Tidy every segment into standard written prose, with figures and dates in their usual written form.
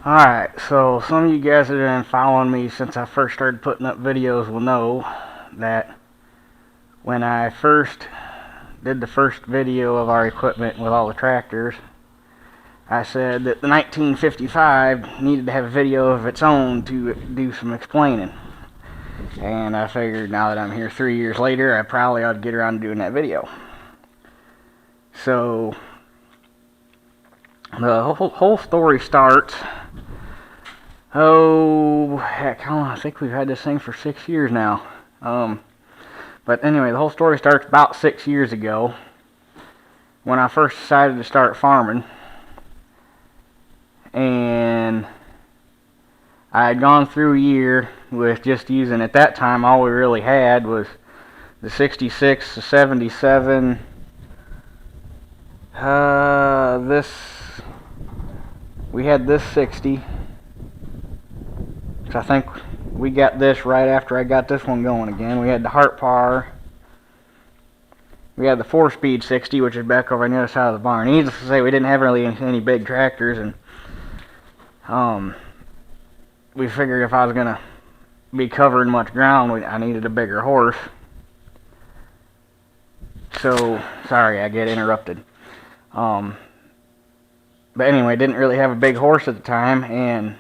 Alright, so some of you guys that have been following me since I first started putting up videos will know that when I first did the first video of our equipment with all the tractors, I said that the 1955 needed to have a video of its own to do some explaining. And I figured now that I'm here 3 years later, I probably ought to get around to doing that video. So, the whole story starts... Oh, heck, I think we've had this thing for 6 years now. But anyway, the whole story starts about 6 years ago when I first decided to start farming. And I had gone through a year with just using, at that time, all we really had was the 66, the 77, we had this 60. I think we got this right after I got this one going again. We had the Heart Power. We had the 4-speed 60, which is back over on the other side of the barn. Needless to say, we didn't have really any big tractors, and we figured if I was gonna be covering much ground, I needed a bigger horse. So, sorry, I get interrupted. But anyway, didn't really have a big horse at the time, and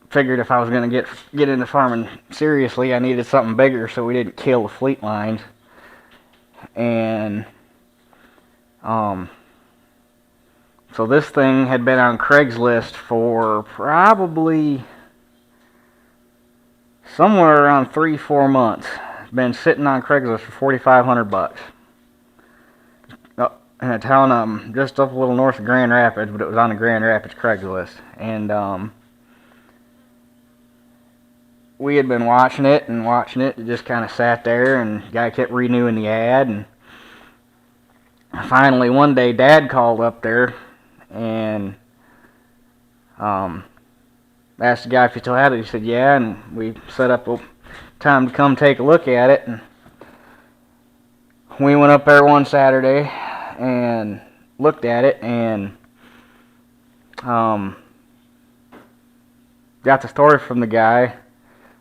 figured if I was going to get into farming seriously, I needed something bigger so we didn't kill the fleet lines. And so this thing had been on Craigslist for probably somewhere around 3-4 months. It's been sitting on Craigslist for $4,500. In a town just up a little north of Grand Rapids, but it was on the Grand Rapids Craigslist. And we had been watching it and watching it. It just kind of sat there, and the guy kept renewing the ad. And finally, one day, Dad called up there and asked the guy if he still had it. He said, yeah, and we set up a time to come take a look at it. And we went up there one Saturday and looked at it, and got the story from the guy.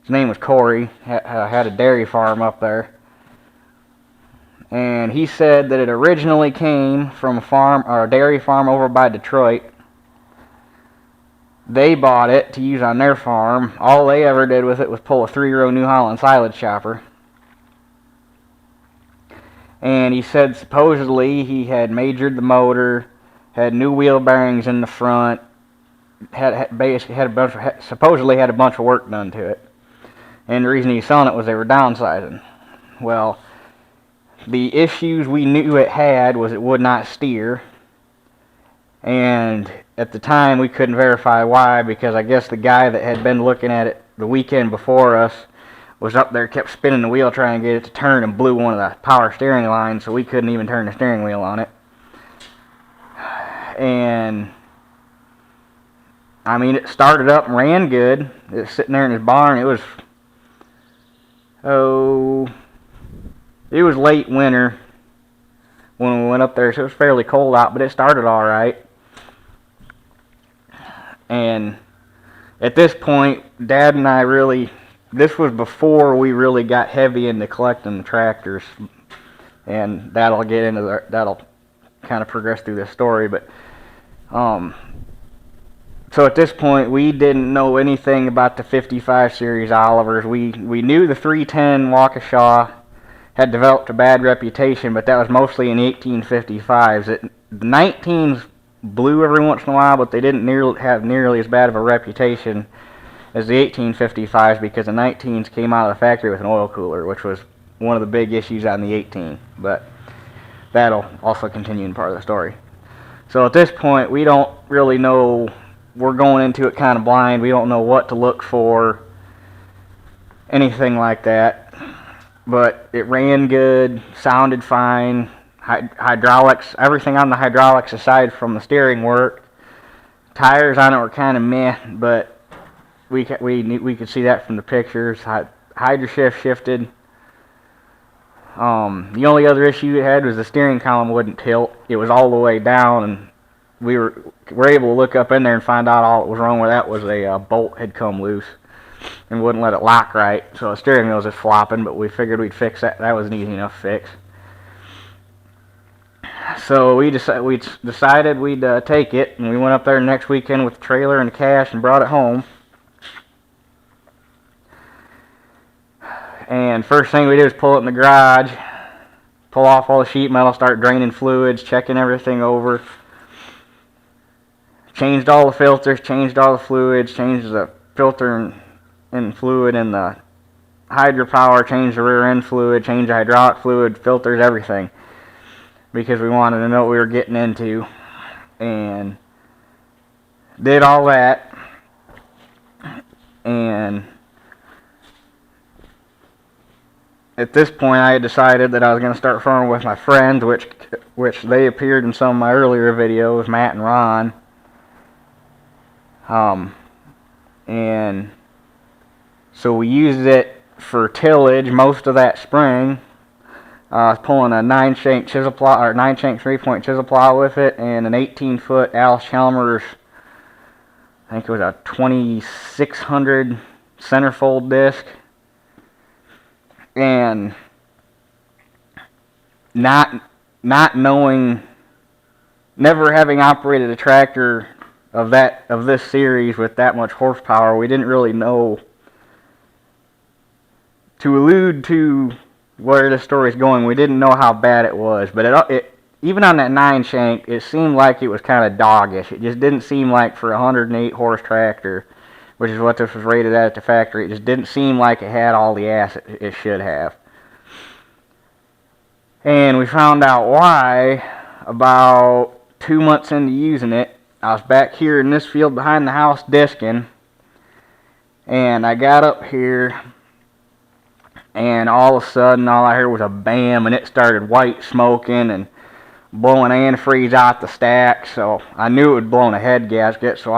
His name was Corey. Had a dairy farm up there, and he said that it originally came from a dairy farm over by Detroit. They bought it to use on their farm. All they ever did with it was pull a 3-row New Holland silage chopper. And he said supposedly he had majored the motor, had new wheel bearings in the front, supposedly had a bunch of work done to it. And the reason he's selling it was they were downsizing. Well, the issues we knew it had was it would not steer. And at the time we couldn't verify why, because I guess the guy that had been looking at it the weekend before us was up there, kept spinning the wheel trying to get it to turn, and blew one of the power steering lines, so we couldn't even turn the steering wheel on it. And I mean, it started up and ran good. It was sitting there in his barn. It was late winter when we went up there, so it was fairly cold out, but it started all right. And at this point, Dad and I this was before we really got heavy into collecting the tractors, and that'll kind of progress through this story. But so at this point, we didn't know anything about the 55 series Olivers. We knew the 310 Waukesha had developed a bad reputation, but that was mostly in the 1855s. The 19s blew every once in a while, but they didn't have nearly as bad of a reputation as the 1855s, because the 19s came out of the factory with an oil cooler, which was one of the big issues on the 18. But that'll also continue in part of the story. So at this point, we don't really know. We're going into it kind of blind. We don't know what to look for, anything like that. But it ran good, sounded fine. Hydraulics, everything on the hydraulics aside from the steering worked. Tires on it were kind of meh, but we could see that from the pictures. Hydro shift shifted. The only other issue it had was the steering column wouldn't tilt. It was all the way down, and we were able to look up in there and find out all that was wrong with that was a bolt had come loose and wouldn't let it lock right. So the steering wheel was just flopping, but we figured we'd fix that. That was an easy enough fix. So we decided we'd take it, and we went up there next weekend with the trailer and the cash and brought it home. And first thing we did was pull it in the garage, pull off all the sheet metal, start draining fluids, checking everything over. Changed all the filters, changed all the fluids, changed the filter and fluid in the hydropower, changed the rear end fluid, changed the hydraulic fluid, filters, everything. Because we wanted to know what we were getting into. And did all that. And at this point I had decided that I was going to start farming with my friends, which they appeared in some of my earlier videos, Matt and Ron. And so we used it for tillage most of that spring. I was pulling a 9-shank chisel plow, or 9-shank 3-point chisel plow with it, and an 18-foot Alice Chalmers, I think it was a 2600 centerfold disc. And not knowing, never having operated a tractor of this series with that much horsepower, we didn't really know. To allude to where this story is going, we didn't know how bad it was, but it even on that 9-shank, it seemed like it was kind of doggish. It just didn't seem like, for a 108 horse tractor, which is what this was rated at the factory, it just didn't seem like it had all the ass it should have. And we found out why about 2 months into using it. I was back here in this field behind the house disking, and I got up here, and all of a sudden all I heard was a bam, and it started white smoking and blowing antifreeze out the stack. So I knew it had blown a head gasket, so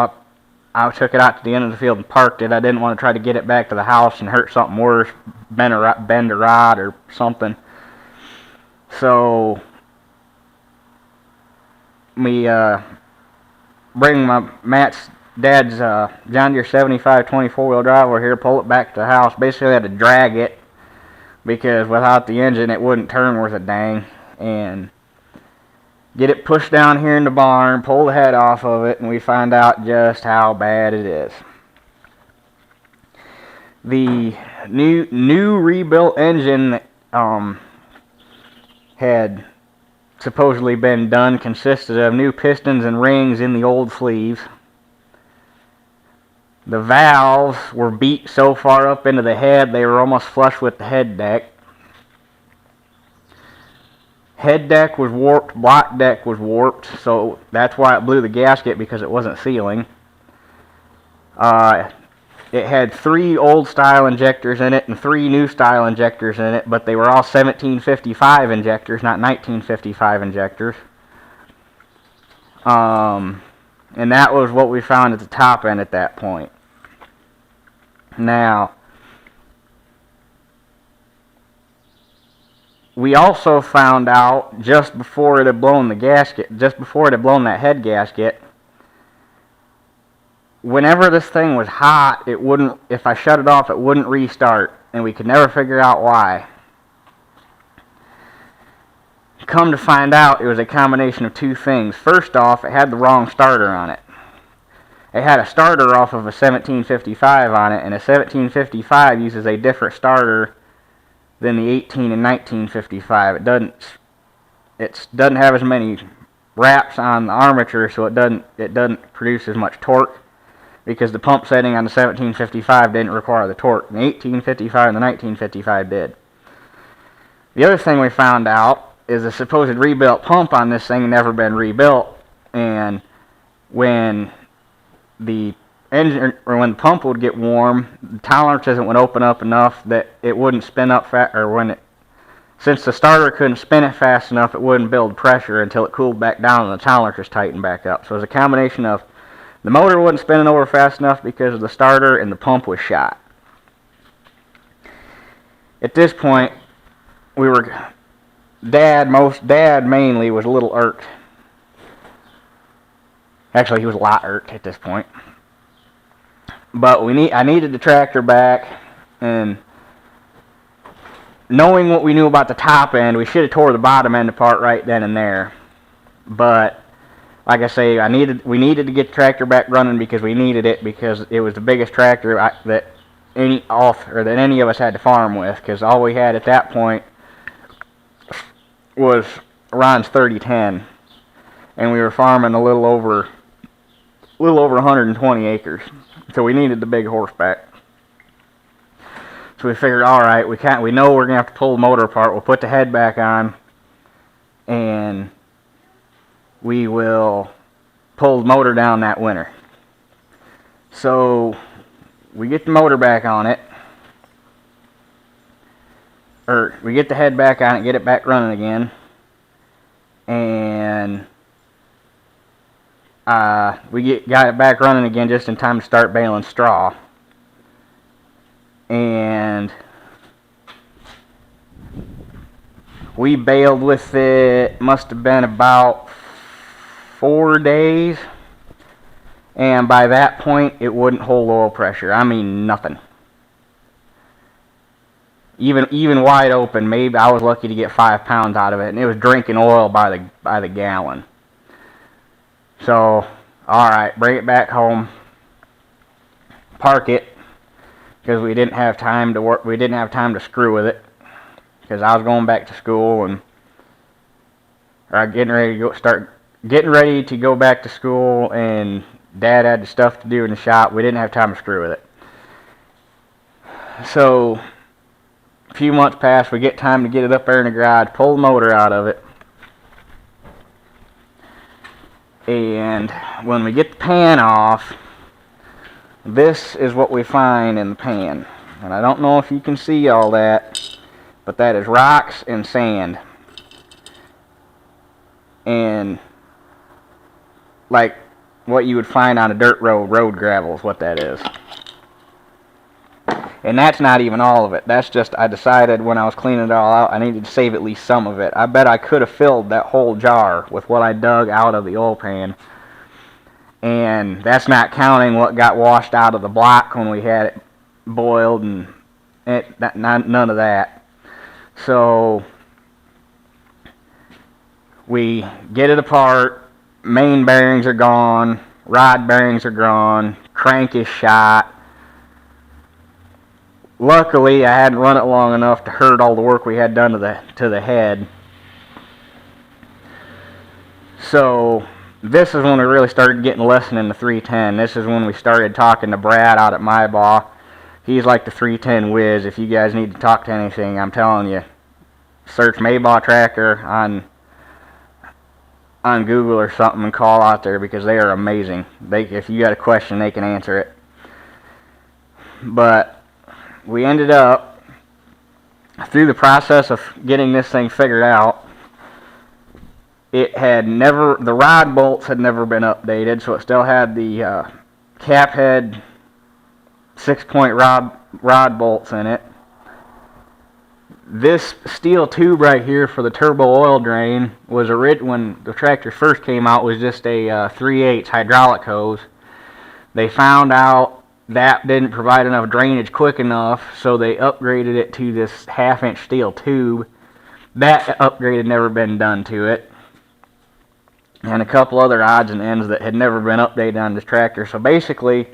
I took it out to the end of the field and parked it. I didn't want to try to get it back to the house and hurt something worse, bend a rod or something. So we bring Matt's dad's John Deere 75 24-wheel drive over here, pull it back to the house. Basically I had to drag it because without the engine it wouldn't turn worth a dang, and get it pushed down here in the barn, pull the head off of it, and we find out just how bad it is. The new rebuilt engine had supposedly been done consisted of new pistons and rings in the old sleeves. The valves were beat so far up into the head they were almost flush with the head deck. Head deck was warped, block deck was warped, so that's why it blew the gasket, because it wasn't sealing. It had 3 old style injectors in it and 3 new style injectors in it, but they were all 1755 injectors, not 1955 injectors. And that was what we found at the top end at that point. Now, we also found out just before it had blown the gasket, just before it had blown that head gasket, whenever this thing was hot, it wouldn't, if I shut it off, it wouldn't restart, and we could never figure out why. Come to find out, it was a combination of 2 things. First off, it had the wrong starter on it. It had a starter off of a 1755 on it, and a 1755 uses a different starter than the 18 and 1955. It doesn't have as many wraps on the armature, so it doesn't produce as much torque, because the pump setting on the 1755 didn't require the torque. The 1855 and the 1955 did. The other thing we found out is the supposed rebuilt pump on this thing had never been rebuilt, and when the engine, or when the pump would get warm, the tolerances would open up enough that it wouldn't spin up fast, or since the starter couldn't spin it fast enough, it wouldn't build pressure until it cooled back down and the tolerances tightened back up. So it was a combination of the motor wasn't spinning over fast enough because of the starter, and the pump was shot. At this point, Dad mainly was a little irked. Actually, he was a lot irked at this point. But I needed the tractor back, and knowing what we knew about the top end, we should have tore the bottom end apart right then and there. But like I say, we needed to get the tractor back running because we needed it, because it was the biggest tractor that any of us had to farm with, because all we had at that point was Ron's 3010, and we were farming a little over 120 acres, so we needed the big horseback. So we figured, all right, we know we're gonna have to pull the motor apart. We'll put the head back on, and we will pull the motor down that winter. So we get the motor back on it, or we get the head back on it, get it back running again, and got it back running again just in time to start baling straw. And we baled with it, must have been about 4 days, and by that point it wouldn't hold oil pressure. I mean, nothing. Even wide open, maybe I was lucky to get 5 pounds out of it, and it was drinking oil by the gallon. So, all right, bring it back home, park it, because we didn't have time to work. We didn't have time to screw with it, because I was going back to school and getting ready to go back to school, and Dad had stuff to do in the shop. We didn't have time to screw with it. So a few months passed. We get time to get it up there in the garage, pull the motor out of it, and when we get the pan off, this is what we find in the pan. And I don't know if you can see all that, but that is rocks and sand. And like what you would find on a dirt road gravel is what that is. And that's not even all of it. That's just, I decided when I was cleaning it all out, I needed to save at least some of it. I bet I could have filled that whole jar with what I dug out of the oil pan. And that's not counting what got washed out of the block when we had it boiled, and none of that. So we get it apart. Main bearings are gone. Rod bearings are gone. Crank is shot. Luckily, I hadn't run it long enough to hurt all the work we had done to the head. So this is when we really started getting a lesson in the 310. This is when we started talking to Brad out at Mybaugh. He's like the 310 whiz. If you guys need to talk to anything, I'm telling you, search Mybaugh Tracker on Google or something and call out there, because they are amazing. If you got a question, they can answer it. But we ended up, through the process of getting this thing figured out, the rod bolts had never been updated, so it still had the cap head 6-point rod bolts in it. This steel tube right here for the turbo oil drain was when the tractor first came out, was just a 3/8 hydraulic hose. They found out that didn't provide enough drainage quick enough, so they upgraded it to this 1/2-inch steel tube. That upgrade had never been done to it, and a couple other odds and ends that had never been updated on this tractor. So basically,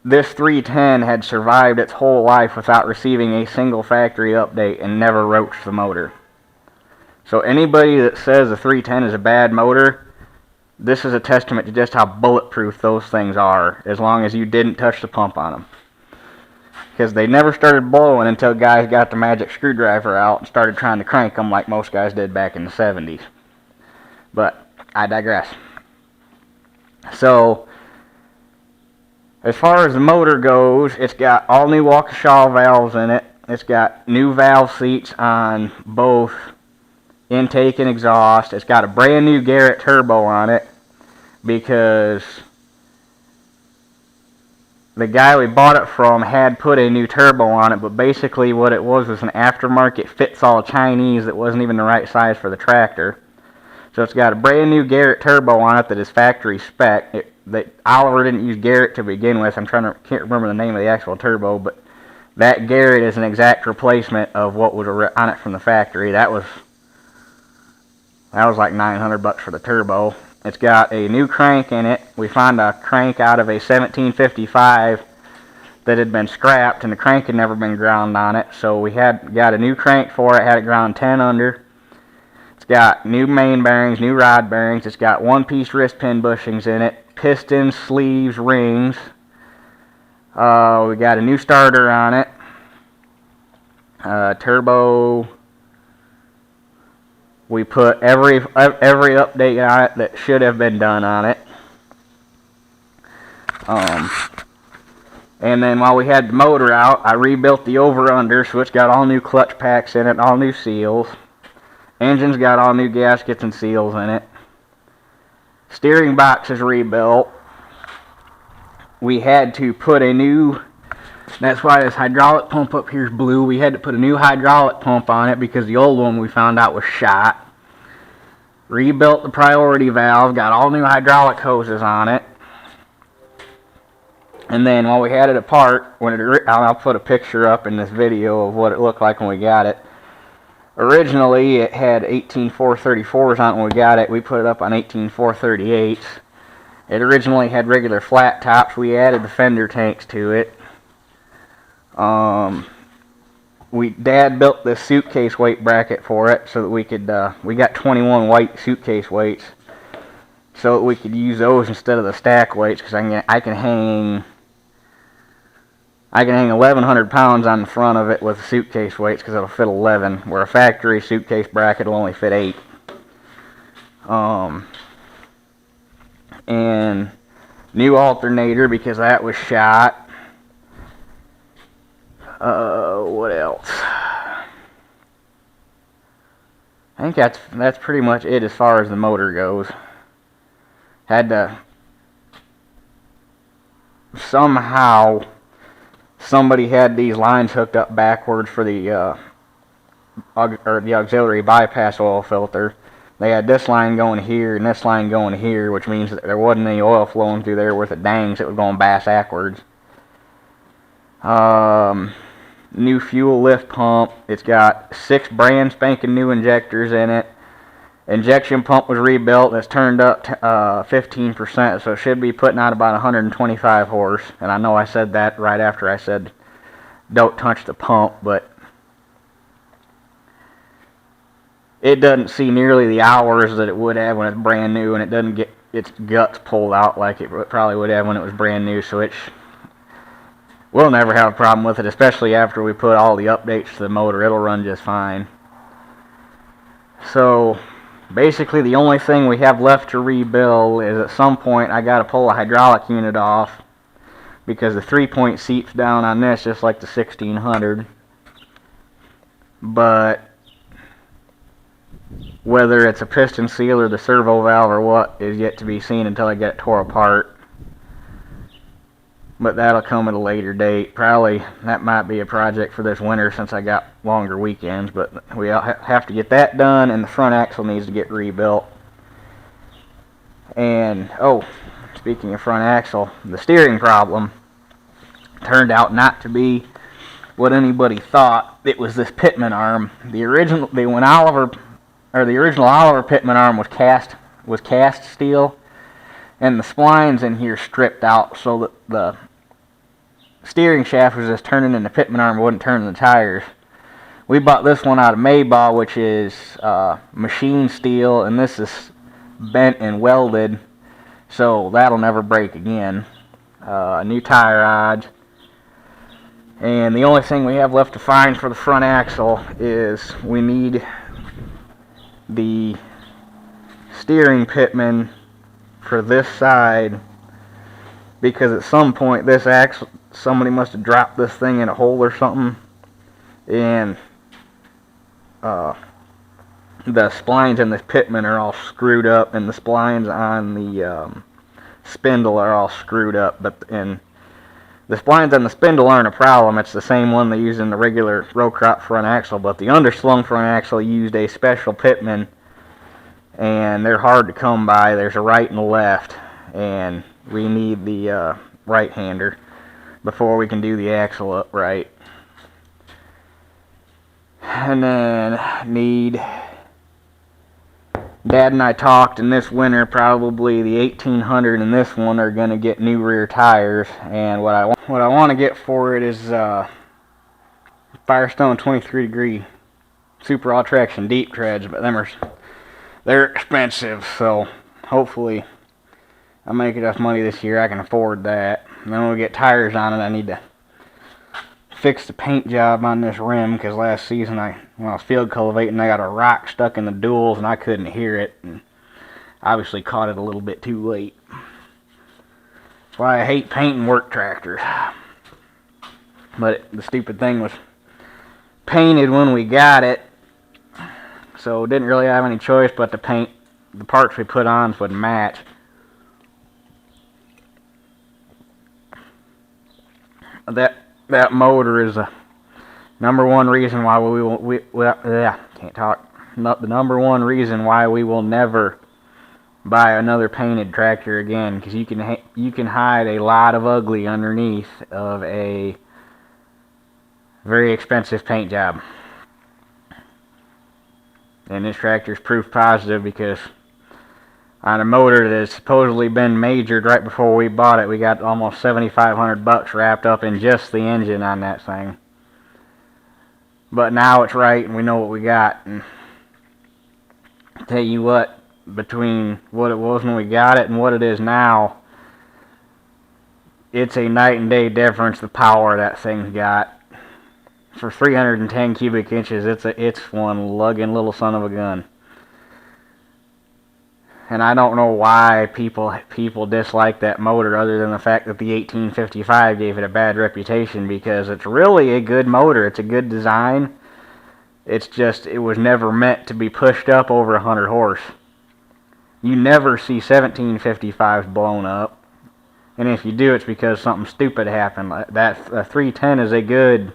this 310 had survived its whole life without receiving a single factory update and never roached the motor. So anybody that says the 310 is a bad motor, this is a testament to just how bulletproof those things are, as long as you didn't touch the pump on them. Because they never started blowing until guys got the magic screwdriver out and started trying to crank them like most guys did back in the 70s. But I digress. So as far as the motor goes, it's got all new Waukesha valves in it. It's got new valve seats on both intake and exhaust. It's got a brand new Garrett turbo on it, because the guy we bought it from had put a new turbo on it, but basically what it was an aftermarket fits-all Chinese that wasn't even the right size for the tractor. So it's got a brand new Garrett turbo on it that is factory spec. Oliver didn't use Garrett to begin with. Can't remember the name of the actual turbo, but that Garrett is an exact replacement of what was on it from the factory. That was like $900 for the turbo. It's got a new crank in it. We found a crank out of a 1755 that had been scrapped, and the crank had never been ground on it. So we got a new crank for it, had it ground 10 under. It's got new main bearings, new rod bearings. It's got one-piece wrist pin bushings in it, pistons, sleeves, rings. We got a new starter on it. Turbo. We put every update on it that should have been done on it. And then while we had the motor out, I rebuilt the over-under, so it's got all new clutch packs in it, all new seals. Engine's got all new gaskets and seals in it. Steering box is rebuilt. We had to put a new, that's why this hydraulic pump up here is blue. We had to put a new hydraulic pump on it because the old one we found out was shot. Rebuilt the priority valve, got all new hydraulic hoses on it. And then while we had it apart, I'll put a picture up in this video of what it looked like when we got it. Originally it had 18-434s on it when we got it. We put it up on 18-438s. It originally had regular flat tops. We added the fender tanks to it. Dad built this suitcase weight bracket for it so that we could, we got 21 white suitcase weights so that we could use those instead of the stack weights, because I can hang 1,100 pounds on the front of it with suitcase weights because it'll fit 11, where a factory suitcase bracket will only fit 8. And new alternator because that was shot. What else? I think that's pretty much it as far as the motor goes. Had to somehow somebody had these lines hooked up backwards for the auxiliary bypass oil filter. They had this line going here and this line going here, which means that there wasn't any oil flowing through there worth a dang, so it was going bass backwards. New fuel lift pump. It's got 6 brand spanking new injectors in it. Injection pump was rebuilt. It's turned up 15%, so it should be putting out about 125 horse. And I know I said that right after I said don't touch the pump, but it doesn't see nearly the hours that it would have when it's brand new, and it doesn't get its guts pulled out like it probably would have when it was brand new. So we'll never have a problem with it, especially after we put all the updates to the motor. It'll run just fine. So basically the only thing we have left to rebuild is at some point I got to pull a hydraulic unit off because the 3-point seat's down on this just like the 1600. But whether it's a piston seal or the servo valve or what is yet to be seen until I get it tore apart. But that'll come at a later date. Probably that might be a project for this winter since I got longer weekends. But we have to get that done, and the front axle needs to get rebuilt. And, speaking of front axle, the steering problem turned out not to be what anybody thought. It was this pitman arm. The original Oliver pitman arm was cast steel. And the splines in here stripped out so that the steering shaft was just turning in the pitman arm, wouldn't turn in the tires. We bought this one out of Maybach, which is machine steel, and this is bent and welded, so that'll never break again. New tire rods. And the only thing we have left to find for the front axle is we need the steering pitman for this side, because at some point this axle, somebody must have dropped this thing in a hole or something, and the splines in this pitman are all screwed up, and the splines on the spindle are all screwed up. And the splines on the spindle aren't a problem. It's the same one they use in the regular row crop front axle, but the underslung front axle used a special pitman. and they're hard to come by. There's a right and a left, and we need the right-hander before we can do the axle upright. And then need, Dad and I talked, and this winter probably the 1800 and this one are going to get new rear tires, and what I want to get for it is Firestone 23 degree super all traction deep treads, but they're expensive, so hopefully I make enough money this year I can afford that. And then when we get tires on it, I need to fix the paint job on this rim, because last season when I was field cultivating, I got a rock stuck in the duals and I couldn't hear it, and obviously caught it a little bit too late. That's why I hate painting work tractors. But the stupid thing was painted when we got it, so didn't really have any choice but to paint the parts we put on would match. That motor is the number one reason why the number one reason why we will never buy another painted tractor again, because you can hide a lot of ugly underneath of a very expensive paint job. And this tractor is proof positive, because on a motor that has supposedly been majored right before we bought it, we got almost $7,500 wrapped up in just the engine on that thing. But now it's right, and we know what we got. And I'll tell you what, between what it was when we got it and what it is now, it's a night and day difference, the power that thing's got. For 310 cubic inches, it's one lugging little son of a gun. And I don't know why people dislike that motor, other than the fact that the 1855 gave it a bad reputation, because it's really a good motor. It's a good design. It's just, it was never meant to be pushed up over 100 horse. You never see 1755s blown up. And if you do, it's because something stupid happened. That 310 is a good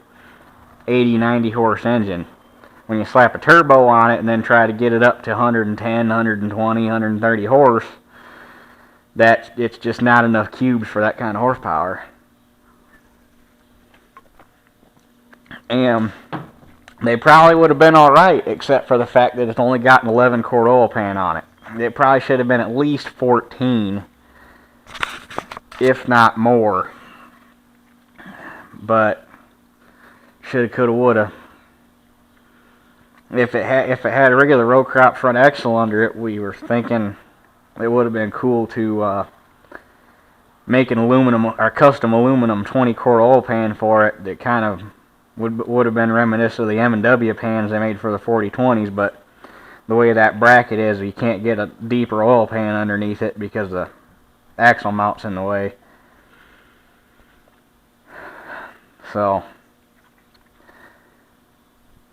80, 90 horse engine. When you slap a turbo on it and then try to get it up to 110, 120, 130 horse, it's just not enough cubes for that kind of horsepower. And they probably would have been alright, except for the fact that it's only got an 11 quart oil pan on it. It probably should have been at least 14, if not more. But shoulda, coulda, woulda. If it had a regular row crop front axle under it, we were thinking it would have been cool to make an aluminum or custom aluminum 20 quart oil pan for it that kind of would have been reminiscent of the M&W pans they made for the 4020s. But the way that bracket is, you can't get a deeper oil pan underneath it because the axle mount's in the way. So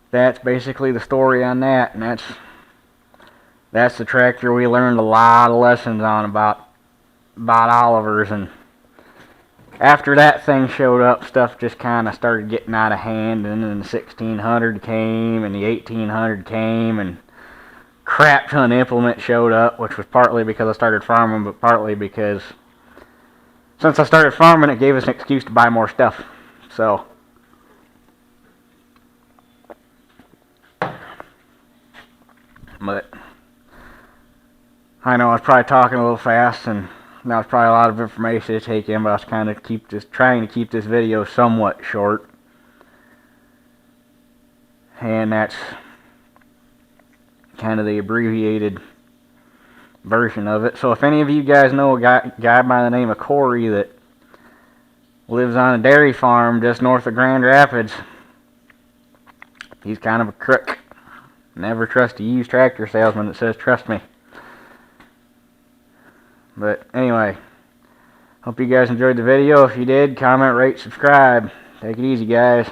that's basically the story on that, and that's the tractor we learned a lot of lessons on about Oliver's. And after that thing showed up, stuff just kind of started getting out of hand, and then the 1600 came and the 1800 came, and crap ton implement showed up, which was partly because I started farming, but partly because since I started farming, it gave us an excuse to buy more stuff. So but I know I was probably talking a little fast, and that was probably a lot of information to take in, but I was kind of trying to keep this video somewhat short. And that's kind of the abbreviated version of it. So if any of you guys know a guy by the name of Corey that lives on a dairy farm just north of Grand Rapids, he's kind of a crook. Never trust a used tractor salesman that says trust me. But anyway, hope you guys enjoyed the video. If you did, comment, rate, subscribe. Take it easy, guys.